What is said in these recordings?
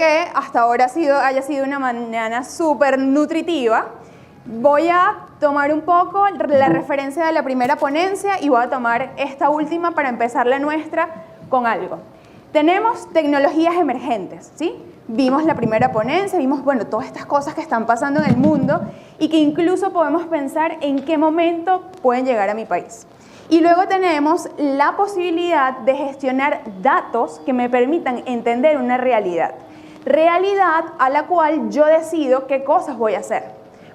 que hasta ahora haya sido una mañana súper nutritiva. Voy a tomar un poco la referencia de la primera ponencia y voy a tomar esta última para empezar la nuestra con algo. Tenemos tecnologías emergentes, ¿sí? Vimos la primera ponencia, vimos, bueno, todas estas cosas que están pasando en el mundo y que incluso podemos pensar en qué momento pueden llegar a mi país. Y luego tenemos la posibilidad de gestionar datos que me permitan entender una realidad. Realidad a la cual yo decido qué cosas voy a hacer.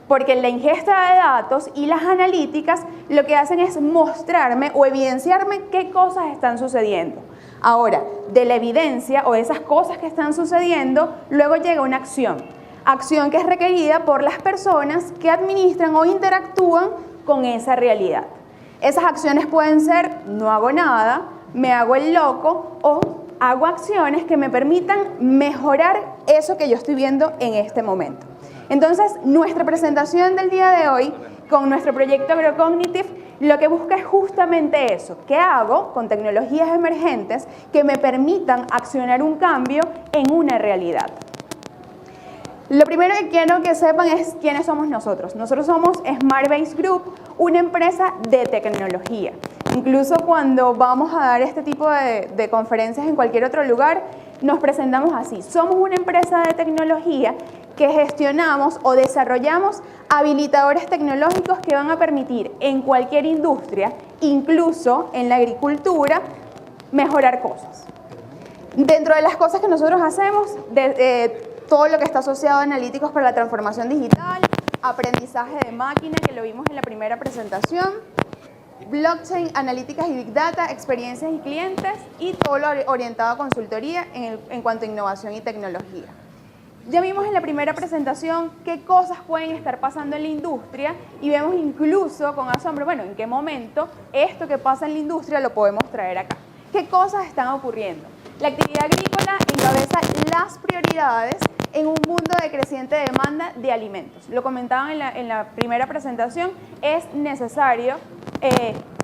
Porque la ingesta de datos y las analíticas lo que hacen es mostrarme o evidenciarme qué cosas están sucediendo. Ahora, de la evidencia o de esas cosas que están sucediendo, luego llega una acción. Acción que es requerida por las personas que administran o interactúan con esa realidad. Esas acciones pueden ser, no hago nada, me hago el loco o hago acciones que me permitan mejorar eso que yo estoy viendo en este momento. Entonces, nuestra presentación del día de hoy, con nuestro proyecto AgroCognitive, lo que busca es justamente eso. ¿Qué hago con tecnologías emergentes que me permitan accionar un cambio en una realidad? Lo primero que quiero que sepan es quiénes somos nosotros. Nosotros somos SmartBase Group, una empresa de tecnología. Incluso cuando vamos a dar este tipo de conferencias en cualquier otro lugar, nos presentamos así. Somos una empresa de tecnología que gestionamos o desarrollamos habilitadores tecnológicos que van a permitir en cualquier industria, incluso en la agricultura, mejorar cosas. Dentro de las cosas que nosotros hacemos, todo lo que está asociado a analíticos para la transformación digital, aprendizaje de máquina, que lo vimos en la primera presentación, blockchain, analíticas y big data, experiencias y clientes, y todo lo orientado a consultoría en cuanto a innovación y tecnología. Ya vimos en la primera presentación qué cosas pueden estar pasando en la industria y vemos incluso con asombro, bueno, en qué momento esto que pasa en la industria lo podemos traer acá. ¿Qué cosas están ocurriendo? La actividad agrícola encabeza las prioridades en un mundo de creciente demanda de alimentos. Lo comentaban en la primera presentación, es necesario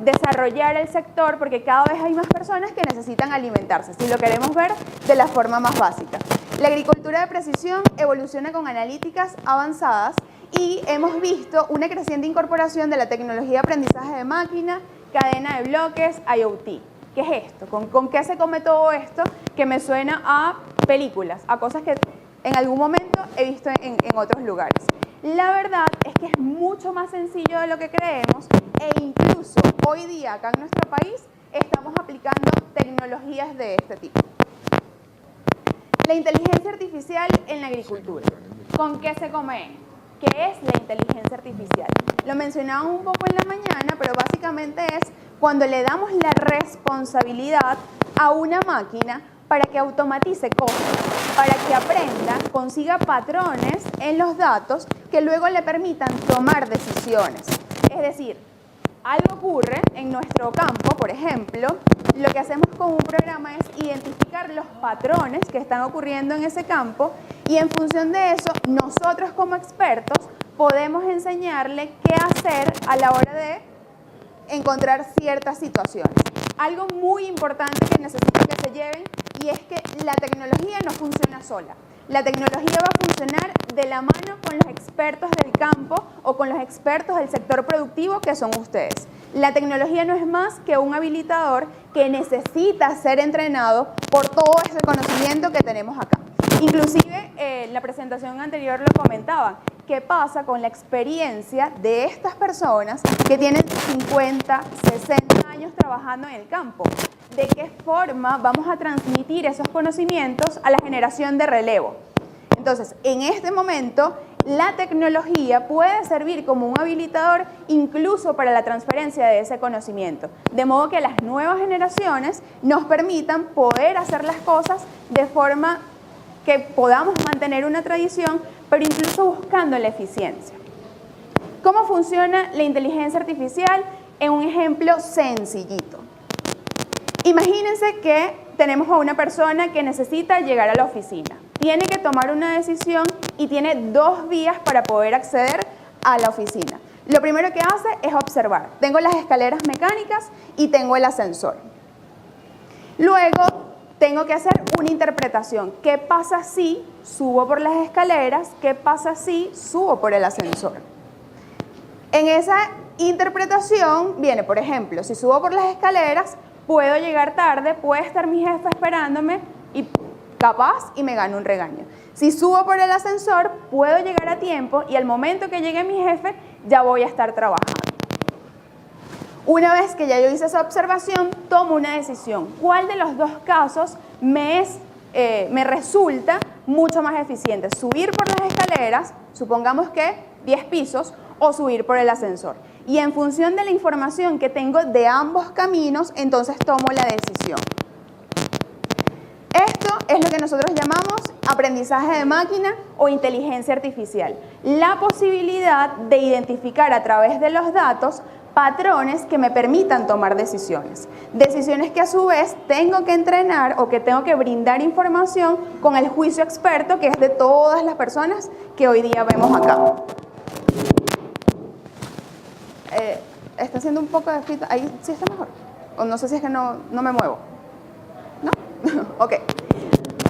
desarrollar el sector porque cada vez hay más personas que necesitan alimentarse, si lo queremos ver de la forma más básica. La agricultura de precisión evoluciona con analíticas avanzadas y hemos visto una creciente incorporación de la tecnología de aprendizaje de máquina, cadena de bloques, IoT. ¿Qué es esto? ¿Con qué se come todo esto? Que me suena a películas, a cosas que en algún momento he visto en otros lugares. La verdad es que es mucho más sencillo de lo que creemos e incluso hoy día acá en nuestro país estamos aplicando tecnologías de este tipo. La inteligencia artificial en la agricultura. ¿Con qué se come? ¿Qué es la inteligencia artificial? Lo mencionaba un poco en la mañana, pero básicamente es cuando le damos la responsabilidad a una máquina para que automatice cosas, para que aprenda, consiga patrones en los datos que luego le permitan tomar decisiones. Es decir, algo ocurre en nuestro campo, por ejemplo, lo que hacemos con un programa es identificar los patrones que están ocurriendo en ese campo y en función de eso, nosotros como expertos podemos enseñarle qué hacer a la hora de encontrar ciertas situaciones. Algo muy importante que necesito que se lleven y es que la tecnología no funciona sola. La tecnología va a funcionar de la mano con los expertos del campo o con los expertos del sector productivo que son ustedes. La tecnología no es más que un habilitador que necesita ser entrenado por todo ese conocimiento que tenemos acá. Inclusive, la presentación anterior lo comentaba. ¿Qué pasa con la experiencia de estas personas que tienen 50, 60 años trabajando en el campo? ¿De qué forma vamos a transmitir esos conocimientos a la generación de relevo? Entonces, en este momento, la tecnología puede servir como un habilitador incluso para la transferencia de ese conocimiento. De modo que las nuevas generaciones nos permitan poder hacer las cosas de forma que podamos mantener una tradición, pero incluso buscando la eficiencia. ¿Cómo funciona la inteligencia artificial? En un ejemplo sencillito. Imagínense que tenemos a una persona que necesita llegar a la oficina. Tiene que tomar una decisión y tiene 2 vías para poder acceder a la oficina. Lo primero que hace es observar. Tengo las escaleras mecánicas y tengo el ascensor. Luego tengo que hacer una interpretación. ¿Qué pasa si subo por las escaleras? ¿Qué pasa si subo por el ascensor? En esa interpretación viene, por ejemplo, si subo por las escaleras, puedo llegar tarde, puede estar mi jefe esperándome y capaz y me gano un regaño. Si subo por el ascensor, puedo llegar a tiempo y al momento que llegue mi jefe, ya voy a estar trabajando. Una vez que ya yo hice esa observación, tomo una decisión. ¿Cuál de los dos casos me resulta mucho más eficiente? ¿Subir por las escaleras, supongamos que 10 pisos, o subir por el ascensor? Y en función de la información que tengo de ambos caminos, entonces tomo la decisión. Esto es lo que nosotros llamamos aprendizaje de máquina o inteligencia artificial. La posibilidad de identificar a través de los datos patrones que me permitan tomar decisiones. Decisiones que a su vez tengo que entrenar o que tengo que brindar información con el juicio experto que es de todas las personas que hoy día vemos acá. Está haciendo un poco de feedback. Ahí sí está mejor. O no sé si es que no me muevo. ¿No? Ok.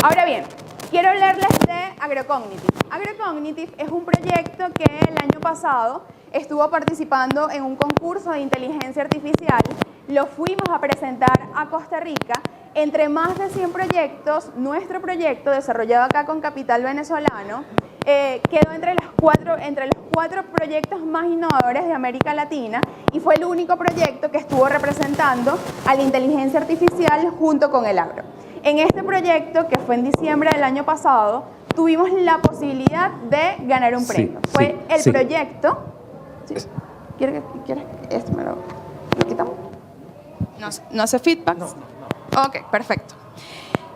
Ahora bien, quiero hablarles de Agrocognitive. Agrocognitive es un proyecto que el año pasado estuvo participando en un concurso de inteligencia artificial. Lo fuimos a presentar a Costa Rica. Entre más de 100 proyectos, nuestro proyecto, desarrollado acá con capital venezolano, quedó entre los cuatro proyectos más innovadores de América Latina y fue el único proyecto que estuvo representando a la inteligencia artificial junto con el agro. En este proyecto, que fue en diciembre del año pasado, tuvimos la posibilidad de ganar un premio. Fue el proyecto... ¿Sí? ¿Quieres que esto me lo quitamos? ¿No hace feedback? No. Ok, perfecto.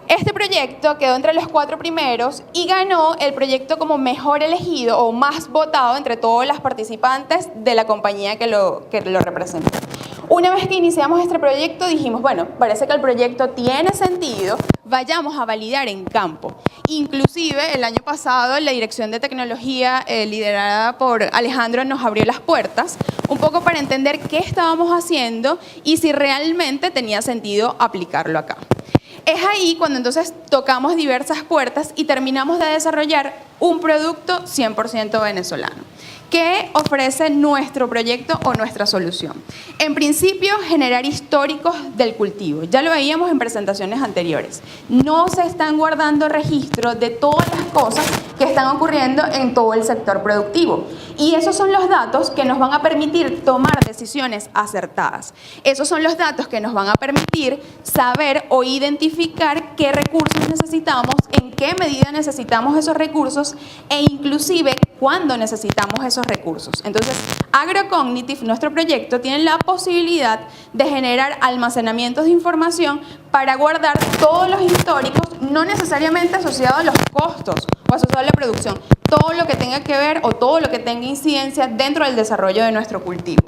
Este proyecto quedó entre los 4 primeros y ganó el proyecto como mejor elegido o más votado entre todas las participantes de la compañía que lo representa. Una vez que iniciamos este proyecto dijimos, bueno, parece que el proyecto tiene sentido, vayamos a validar en campo. Inclusive el año pasado la Dirección de Tecnología liderada por Alejandro nos abrió las puertas un poco para entender qué estábamos haciendo y si realmente tenía sentido aplicarlo acá. Es ahí cuando entonces tocamos diversas puertas y terminamos de desarrollar un producto 100% venezolano. ¿Qué ofrece nuestro proyecto o nuestra solución? En principio, generar históricos del cultivo. Ya lo veíamos en presentaciones anteriores. No se están guardando registros de todas las cosas que están ocurriendo en todo el sector productivo. Y esos son los datos que nos van a permitir tomar decisiones acertadas. Esos son los datos que nos van a permitir saber o identificar qué recursos necesitamos, en qué medida necesitamos esos recursos e inclusive cuándo necesitamos esos recursos. Entonces, Agrocognitive, nuestro proyecto, tiene la posibilidad de generar almacenamientos de información para guardar todos los históricos, no necesariamente asociados a los costos o asociados a la producción, todo lo que tenga que ver o todo lo que tenga incidencia dentro del desarrollo de nuestro cultivo.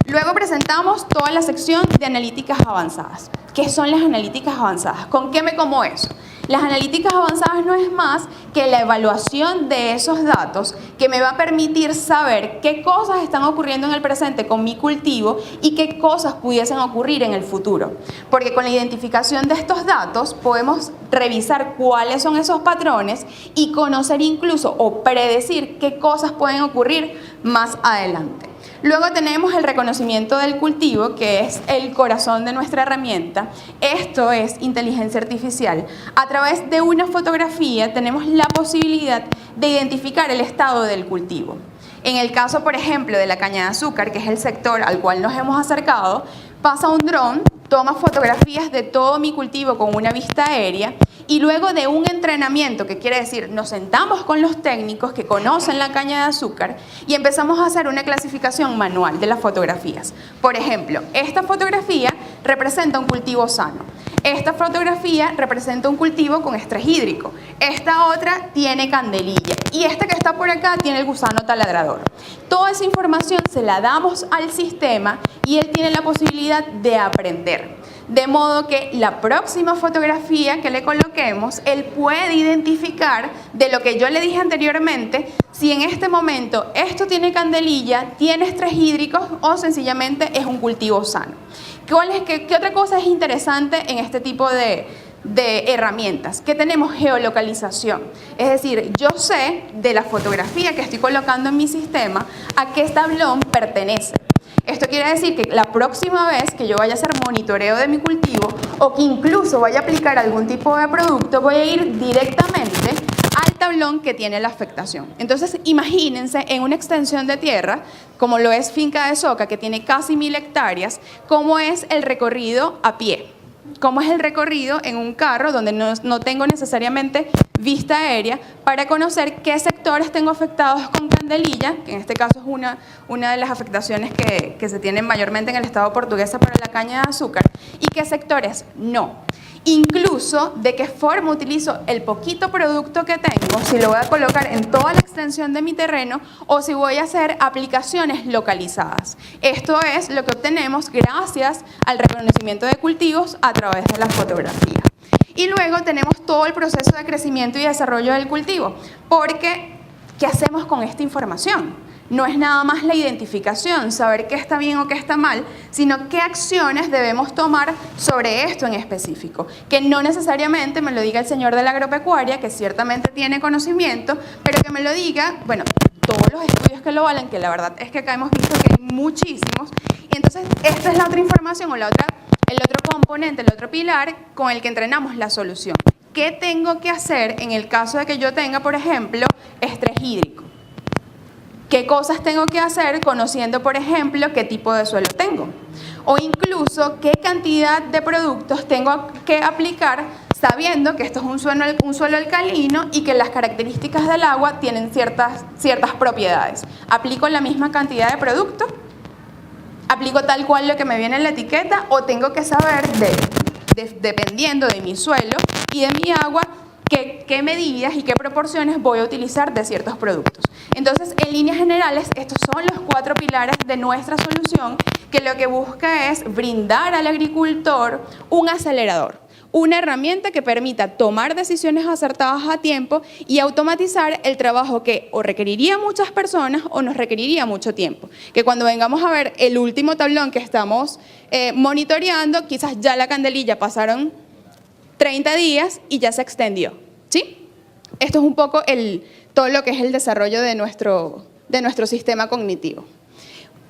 Luego presentamos toda la sección de analíticas avanzadas. ¿Qué son las analíticas avanzadas? ¿Con qué me como eso? Las analíticas avanzadas no es más que la evaluación de esos datos que me va a permitir saber qué cosas están ocurriendo en el presente con mi cultivo y qué cosas pudiesen ocurrir en el futuro. Porque con la identificación de estos datos podemos revisar cuáles son esos patrones y conocer incluso o predecir qué cosas pueden ocurrir más adelante. Luego tenemos el reconocimiento del cultivo, que es el corazón de nuestra herramienta. Esto es inteligencia artificial. A través de una fotografía tenemos la posibilidad de identificar el estado del cultivo. En el caso, por ejemplo, de la caña de azúcar, que es el sector al cual nos hemos acercado, pasa un dron, toma fotografías de todo mi cultivo con una vista aérea y luego de un entrenamiento, que quiere decir, nos sentamos con los técnicos que conocen la caña de azúcar y empezamos a hacer una clasificación manual de las fotografías. Por ejemplo, esta fotografía representa un cultivo sano. Esta fotografía representa un cultivo con estrés hídrico. Esta otra tiene candelilla. Y esta que está por acá tiene el gusano taladrador. Toda esa información se la damos al sistema y él tiene la posibilidad de aprender. De modo que la próxima fotografía que le coloquemos, él puede identificar de lo que yo le dije anteriormente, si en este momento esto tiene candelilla, tiene estrés hídrico o sencillamente es un cultivo sano. ¿Qué otra cosa es interesante en este tipo de de herramientas, que tenemos geolocalización. Es decir, yo sé de la fotografía que estoy colocando en mi sistema a qué tablón pertenece. Esto quiere decir que la próxima vez que yo vaya a hacer monitoreo de mi cultivo o que incluso vaya a aplicar algún tipo de producto, voy a ir directamente al tablón que tiene la afectación. Entonces, imagínense en una extensión de tierra, como lo es Finca de Soca, que tiene casi 1000 hectáreas, cómo es el recorrido a pie. Cómo es el recorrido en un carro donde no tengo necesariamente vista aérea para conocer qué sectores tengo afectados con candelilla, que en este caso es una de las afectaciones que se tienen mayormente en el estado portuguesa para la caña de azúcar, y qué sectores no. Incluso de qué forma utilizo el poquito producto que tengo, si lo voy a colocar en toda la extensión de mi terreno o si voy a hacer aplicaciones localizadas. Esto es lo que obtenemos gracias al reconocimiento de cultivos a través de la fotografía. Y luego tenemos todo el proceso de crecimiento y desarrollo del cultivo, porque ¿qué hacemos con esta información? No es nada más la identificación, saber qué está bien o qué está mal, sino qué acciones debemos tomar sobre esto en específico. Que no necesariamente me lo diga el señor de la agropecuaria, que ciertamente tiene conocimiento, pero que me lo diga, bueno, todos los estudios que lo valen, que la verdad es que acá hemos visto que hay muchísimos. Y entonces esta es la otra información o el otro componente, el otro pilar con el que entrenamos la solución. ¿Qué tengo que hacer en el caso de que yo tenga, por ejemplo, estrés hídrico? ¿Qué cosas tengo que hacer conociendo, por ejemplo, qué tipo de suelo tengo? O incluso, ¿qué cantidad de productos tengo que aplicar sabiendo que esto es un suelo alcalino y que las características del agua tienen ciertas propiedades? ¿Aplico la misma cantidad de producto? ¿Aplico tal cual lo que me viene en la etiqueta? ¿O tengo que saber, dependiendo de mi suelo y de mi agua, qué medidas y qué proporciones voy a utilizar de ciertos productos? Entonces, en líneas generales, estos son los 4 pilares de nuestra solución, que lo que busca es brindar al agricultor un acelerador, una herramienta que permita tomar decisiones acertadas a tiempo y automatizar el trabajo que o requeriría muchas personas o nos requeriría mucho tiempo. Que cuando vengamos a ver el último tablón que estamos monitoreando, quizás ya la candelilla pasaron 30 días y ya se extendió, ¿sí? Esto es un poco todo lo que es el desarrollo de nuestro sistema cognitivo.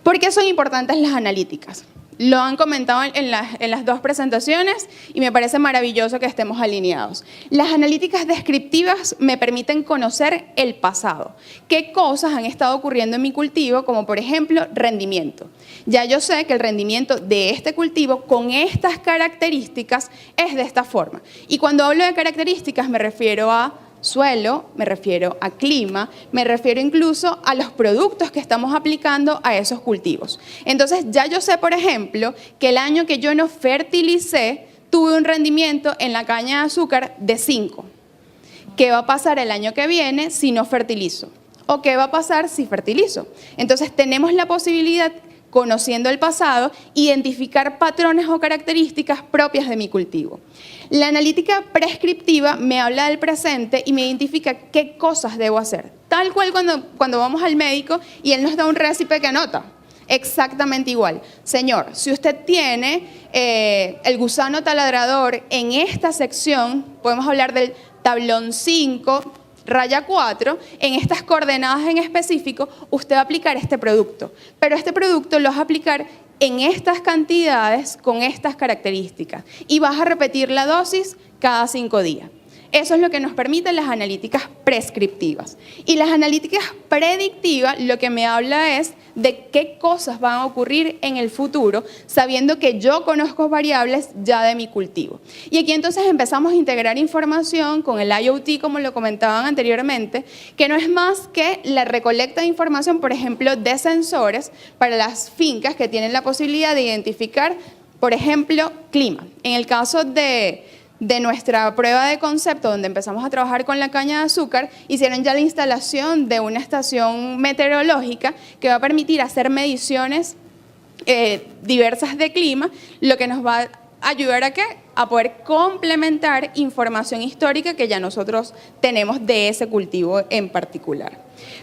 ¿Por qué son importantes las analíticas? Lo han comentado en las 2 presentaciones y me parece maravilloso que estemos alineados. Las analíticas descriptivas me permiten conocer el pasado. ¿Qué cosas han estado ocurriendo en mi cultivo? Como por ejemplo, rendimiento. Ya yo sé que el rendimiento de este cultivo con estas características es de esta forma. Y cuando hablo de características me refiero a suelo, me refiero a clima, me refiero incluso a los productos que estamos aplicando a esos cultivos. Entonces ya yo sé, por ejemplo, que el año que yo no fertilicé, tuve un rendimiento en la caña de azúcar de 5. ¿Qué va a pasar el año que viene si no fertilizo? ¿O qué va a pasar si fertilizo? Entonces tenemos la posibilidad, conociendo el pasado, identificar patrones o características propias de mi cultivo. La analítica prescriptiva me habla del presente y me identifica qué cosas debo hacer. Tal cual cuando vamos al médico y él nos da un récipe que anota. Exactamente igual. Señor, si usted tiene el gusano taladrador en esta sección, podemos hablar del tablón 5, raya 4, en estas coordenadas en específico, usted va a aplicar este producto. Pero este producto lo vas a aplicar en estas cantidades con estas características y vas a repetir la dosis cada 5 días. Eso es lo que nos permiten las analíticas prescriptivas. Y las analíticas predictivas lo que me habla es de qué cosas van a ocurrir en el futuro, sabiendo que yo conozco variables ya de mi cultivo. Y aquí entonces empezamos a integrar información con el IoT, como lo comentaban anteriormente, que no es más que la recolecta de información, por ejemplo, de sensores para las fincas que tienen la posibilidad de identificar, por ejemplo, clima. En el caso de nuestra prueba de concepto, donde empezamos a trabajar con la caña de azúcar, hicieron ya la instalación de una estación meteorológica que va a permitir hacer mediciones diversas de clima, lo que nos va a ayudar a ¿qué? A poder complementar información histórica que ya nosotros tenemos de ese cultivo en particular.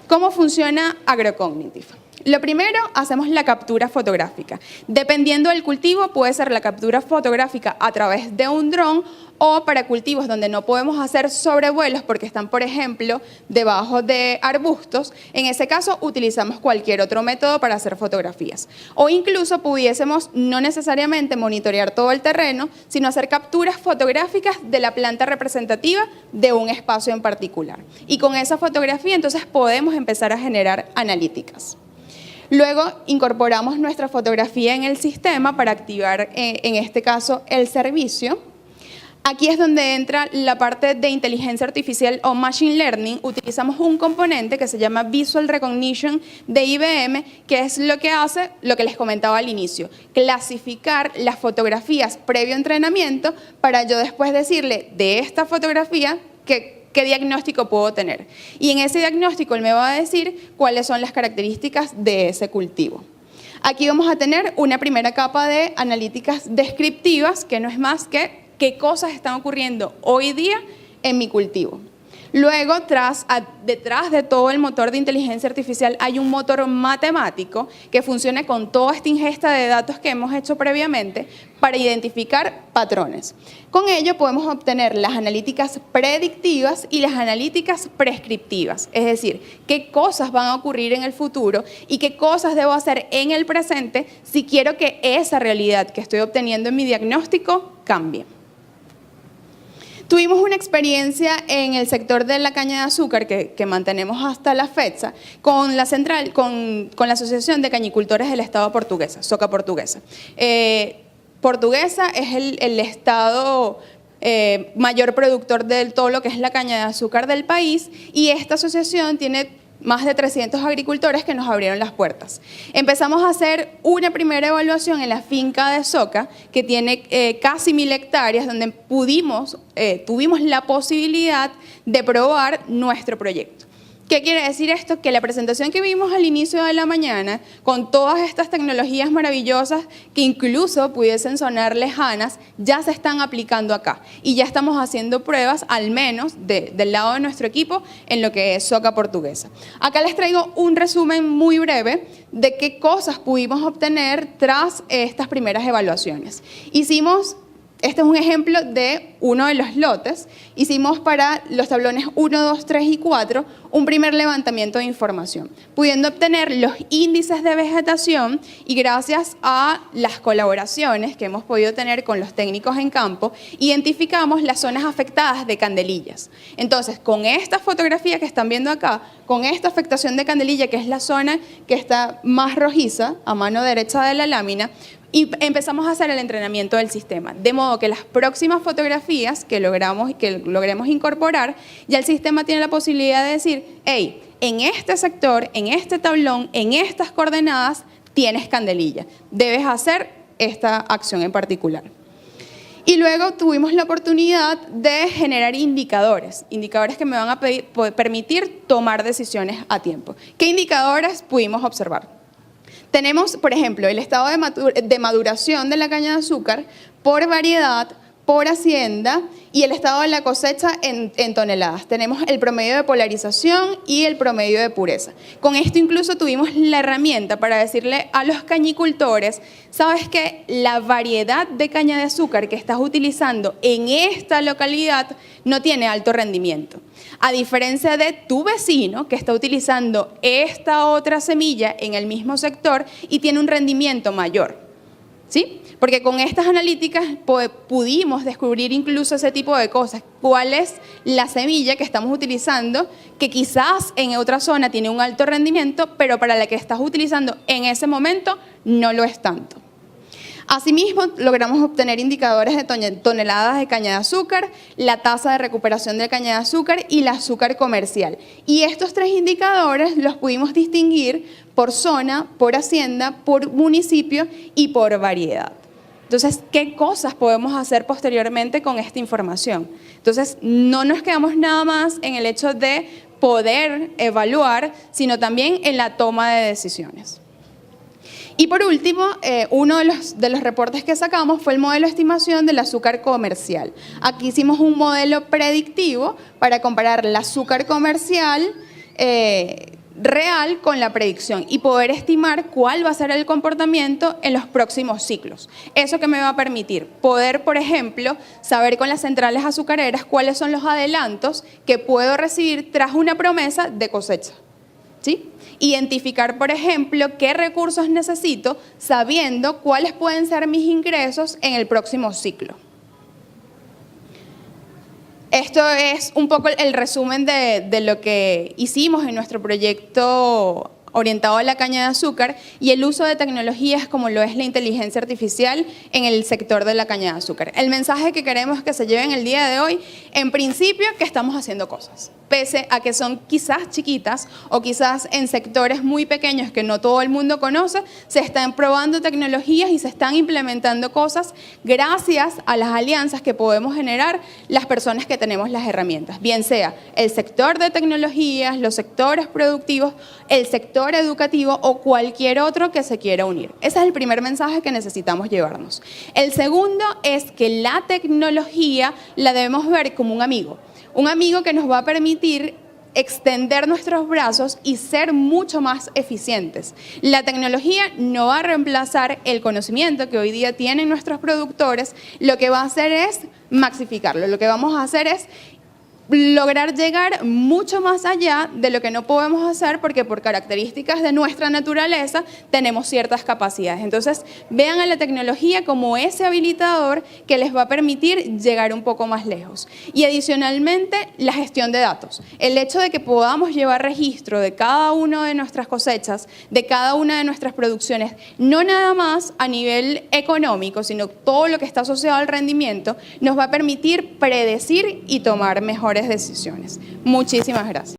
¿Cómo funciona AgroCognitive? Lo primero, hacemos la captura fotográfica. Dependiendo del cultivo, puede ser la captura fotográfica a través de un dron o para cultivos donde no podemos hacer sobrevuelos porque están, por ejemplo, debajo de arbustos. En ese caso, utilizamos cualquier otro método para hacer fotografías. O incluso pudiésemos no necesariamente monitorear todo el terreno, sino hacer capturas fotográficas de la planta representativa de un espacio en particular. Y con esa fotografía, entonces, podemos empezar a generar analíticas. Luego incorporamos nuestra fotografía en el sistema para activar, en este caso, el servicio. Aquí es donde entra la parte de inteligencia artificial o machine learning. Utilizamos un componente que se llama Visual Recognition de IBM, que es lo que hace, lo que les comentaba al inicio, clasificar las fotografías previo entrenamiento para yo después decirle de esta fotografía ¿qué diagnóstico puedo tener? Y en ese diagnóstico él me va a decir cuáles son las características de ese cultivo. Aquí vamos a tener una primera capa de analíticas descriptivas, que no es más que qué cosas están ocurriendo hoy día en mi cultivo. Luego, detrás de todo el motor de inteligencia artificial hay un motor matemático que funciona con toda esta ingesta de datos que hemos hecho previamente para identificar patrones. Con ello podemos obtener las analíticas predictivas y las analíticas prescriptivas, es decir, qué cosas van a ocurrir en el futuro y qué cosas debo hacer en el presente si quiero que esa realidad que estoy obteniendo en mi diagnóstico cambie. Tuvimos una experiencia en el sector de la caña de azúcar que mantenemos hasta la fecha con la Asociación de Cañicultores del Estado Portuguesa, Soca Portuguesa. Portuguesa es el estado mayor productor de todo lo que es la caña de azúcar del país y esta asociación tiene más de 300 agricultores que nos abrieron las puertas. Empezamos a hacer una primera evaluación en la finca de Soca, que tiene casi 1000 hectáreas, donde tuvimos la posibilidad de probar nuestro proyecto. ¿Qué quiere decir esto? Que la presentación que vimos al inicio de la mañana, con todas estas tecnologías maravillosas que incluso pudiesen sonar lejanas, ya se están aplicando acá. Y ya estamos haciendo pruebas, al menos del lado de nuestro equipo, en lo que es Soca Portuguesa. Acá les traigo un resumen muy breve de qué cosas pudimos obtener tras estas primeras evaluaciones. Este es un ejemplo de uno de los lotes. Hicimos para los tablones 1, 2, 3 y 4 un primer levantamiento de información, pudiendo obtener los índices de vegetación y gracias a las colaboraciones que hemos podido tener con los técnicos en campo, identificamos las zonas afectadas de candelillas. Entonces, con esta fotografía que están viendo acá, con esta afectación de candelilla, que es la zona que está más rojiza, a mano derecha de la lámina, y empezamos a hacer el entrenamiento del sistema, de modo que las próximas fotografías que logremos incorporar, ya el sistema tiene la posibilidad de decir, hey, en este sector, en este tablón, en estas coordenadas, tienes candelilla, debes hacer esta acción en particular. Y luego tuvimos la oportunidad de generar indicadores que me van a permitir tomar decisiones a tiempo. ¿Qué indicadores pudimos observar? Tenemos, por ejemplo, el estado de maduración de la caña de azúcar por variedad, por hacienda y el estado de la cosecha en toneladas. Tenemos el promedio de polarización y el promedio de pureza. Con esto incluso tuvimos la herramienta para decirle a los cañicultores, ¿sabes qué? La variedad de caña de azúcar que estás utilizando en esta localidad no tiene alto rendimiento. A diferencia de tu vecino que está utilizando esta otra semilla en el mismo sector y tiene un rendimiento mayor, ¿sí? Porque con estas analíticas pudimos descubrir incluso ese tipo de cosas. ¿Cuál es la semilla que estamos utilizando que quizás en otra zona tiene un alto rendimiento, pero para la que estás utilizando en ese momento no lo es tanto? Asimismo, logramos obtener indicadores de toneladas de caña de azúcar, la tasa de recuperación de caña de azúcar y el azúcar comercial. Y estos tres indicadores los pudimos distinguir por zona, por hacienda, por municipio y por variedad. Entonces, ¿qué cosas podemos hacer posteriormente con esta información? Entonces, no nos quedamos nada más en el hecho de poder evaluar, sino también en la toma de decisiones. Y por último, uno de los reportes que sacamos fue el modelo de estimación del azúcar comercial. Aquí hicimos un modelo predictivo para comparar el azúcar comercial real con la predicción y poder estimar cuál va a ser el comportamiento en los próximos ciclos. ¿Eso que me va a permitir? Poder, por ejemplo, saber con las centrales azucareras cuáles son los adelantos que puedo recibir tras una promesa de cosecha. ¿Sí? Identificar, por ejemplo, qué recursos necesito sabiendo cuáles pueden ser mis ingresos en el próximo ciclo. Esto es un poco el resumen de lo que hicimos en nuestro proyecto orientado a la caña de azúcar y el uso de tecnologías como lo es la inteligencia artificial en el sector de la caña de azúcar. El mensaje que queremos que se lleven el día de hoy, en principio, que estamos haciendo cosas. Pese a que son quizás chiquitas o quizás en sectores muy pequeños que no todo el mundo conoce, se están probando tecnologías y se están implementando cosas gracias a las alianzas que podemos generar las personas que tenemos las herramientas, bien sea el sector de tecnologías, los sectores productivos, el sector educativo o cualquier otro que se quiera unir. Ese es el primer mensaje que necesitamos llevarnos. El segundo es que la tecnología la debemos ver como un amigo que nos va a permitir extender nuestros brazos y ser mucho más eficientes. La tecnología no va a reemplazar el conocimiento que hoy día tienen nuestros productores, lo que va a hacer es maxificarlo, lo que vamos a hacer es lograr llegar mucho más allá de lo que no podemos hacer porque por características de nuestra naturaleza tenemos ciertas capacidades. Entonces, vean a la tecnología como ese habilitador que les va a permitir llegar un poco más lejos. Y adicionalmente, la gestión de datos. El hecho de que podamos llevar registro de cada una de nuestras cosechas, de cada una de nuestras producciones, no nada más a nivel económico, sino todo lo que está asociado al rendimiento, nos va a permitir predecir y tomar mejores decisiones. Muchísimas gracias.